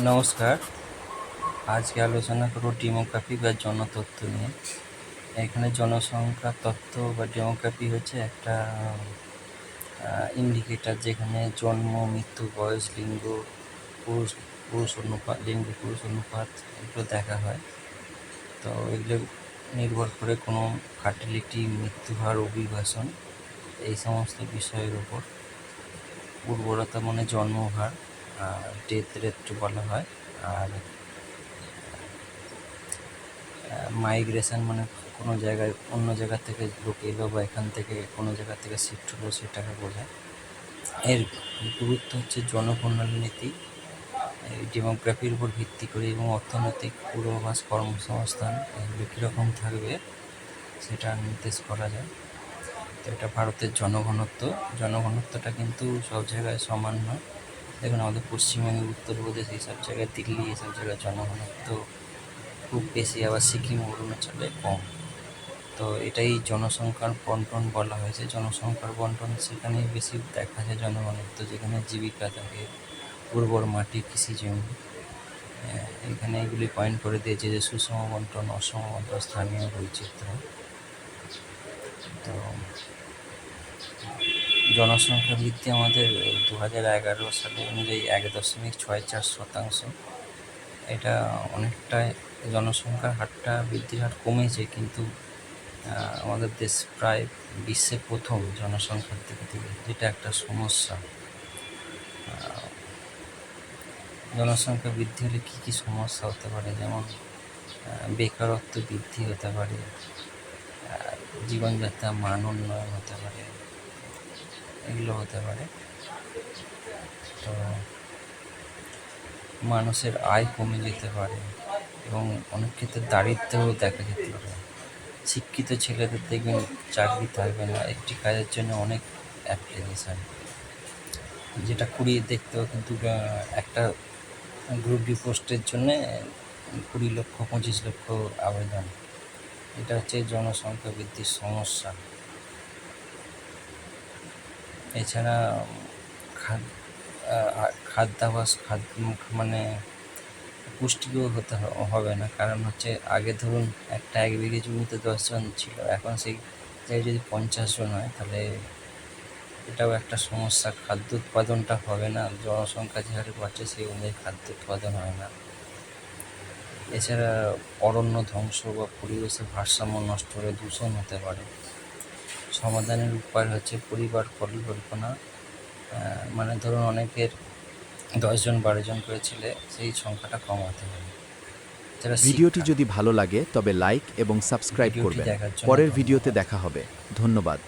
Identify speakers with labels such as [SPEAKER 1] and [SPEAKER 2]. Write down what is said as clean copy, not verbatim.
[SPEAKER 1] নমস্কার। আজকে আলোচনা করব ডেমোগ্রাফি বা জনতত্ত্ব নিয়ে। এখানে জনসংখ্যা তত্ত্ব বা ডেমোগ্রাফি হচ্ছে একটা ইন্ডিকেটার, যেখানে জন্ম, মৃত্যু, বয়স, লিঙ্গ, পুরুষ পুরুষ অনুপাত, পুরুষ অনুপাত এগুলো দেখা হয়। তো এগুলো নির্ভর করে কোনো ফার্টিলিটি, মৃত্যুহার, অভিবাসন এই সমস্ত বিষয়ের উপর। উর্বরতা মানে জন্মহার, ডেথ রেট বলা হয়। আর মাইগ্রেশন মানে কোনো জায়গায় অন্য জায়গা থেকে লোক এলো বা এখান থেকে কোনো জায়গা থেকে শিফট হলো, সেটাকে বোঝায়। এর গুরুত্ব হচ্ছে জনকল্যাণ নীতি, এই ডেমোগ্রাফির উপর ভিত্তি করে, এবং অর্থনৈতিক পূর্বাভাস, কর্মসংস্থান এগুলো কীরকম থাকবে সেটা নির্দেশ করা যায়। তো এটা ভারতের জনঘনত্বটা কিন্তু সব জায়গায় সমান নয়। দেখুন, আমাদের পশ্চিমবঙ্গে, উত্তরপ্রদেশ, এইসব জায়গায়, দিল্লি, এইসব জায়গায় জনঘনত্ব খুব বেশি, আবার সিকিম, অরুণাচলে কম। তো এটাই জনসংখ্যার বন্টন বলা হয়েছে। জনসংখ্যার বন্টন সেখানেই বেশি দেখা যায় জনঘনত্ব, যেখানে জীবিকা থাকে, উর্বর মাটি, কৃষি জমি। এখানে এগুলি পয়েন্ট করে দিয়েছে যে সুষম বন্টন, অসম বন্টন, স্থানীয় বৈচিত্র্য। তো জনসংখ্যা বৃদ্ধি আমাদের 2011 সালে অনুযায়ী 1.64%। এটা অনেকটা, জনসংখ্যার হারটা, বৃদ্ধির হার কমেছে, কিন্তু আমাদের দেশ প্রায় বিশ্বে প্রথম জনসংখ্যার দিক থেকে, যেটা একটা সমস্যা। জনসংখ্যা বৃদ্ধি হলে কী কী সমস্যা হতে পারে, যেমন বেকারত্ব বৃদ্ধি হতে পারে, জীবনযাত্রার মান উন্নয়ন হতে পারে, এগুলো হতে পারে। তো মানুষের আয় কমে যেতে পারে, এবং অনেক ক্ষেত্রে দারিদ্র্যও দেখা যেতে পারে। শিক্ষিত ছেলেদের দেখবেন চাকরি থাকবে না, একটি কাজের জন্য অনেক অ্যাপ্লিকেশান, যেটা কুড়িয়ে দেখতেও, কিন্তু একটা গ্রুপ ডি পোস্টের জন্যে 20 লক্ষ 25 লক্ষ আবেদন। এটা হচ্ছে জনসংখ্যা বৃদ্ধির সমস্যা। এছাড়া খাদ্যাভ্যাস, মানে পুষ্টিকর হতে হবে না, কারণ হচ্ছে আগে ধরুন এক বিঘে জমিতে 10 জন ছিল, এখন সেই জায়গায় যদি 50 জন হয়, তাহলে এটাও একটা সমস্যা। খাদ্য উৎপাদনটা হবে না, জনসংখ্যা যে হারে বাড়ছে সেই অনুযায়ী খাদ্য উৎপাদন হয় না। এছাড়া অরণ্য ধ্বংস বা পরিবেশের ভারসাম্য নষ্ট হলে দূষণ হতে পারে। সমাধানের উপায় হচ্ছে পরিবার পরিকল্পনা, মানে ধরুন অনেকের 10 জন 12 জন করে ছেলে, সেই সংখ্যাটা কমাতে হবে। যারা
[SPEAKER 2] ভিডিওটি
[SPEAKER 1] শিক্ষা,
[SPEAKER 2] যদি ভালো লাগে তবে লাইক এবং সাবস্ক্রাইব
[SPEAKER 1] ভিডিওটি
[SPEAKER 2] করবেন।
[SPEAKER 1] দেখার জন্য
[SPEAKER 2] পরের ভিডিওতে
[SPEAKER 1] ধন্যবাদ।
[SPEAKER 2] দেখা হবে। ধন্যবাদ।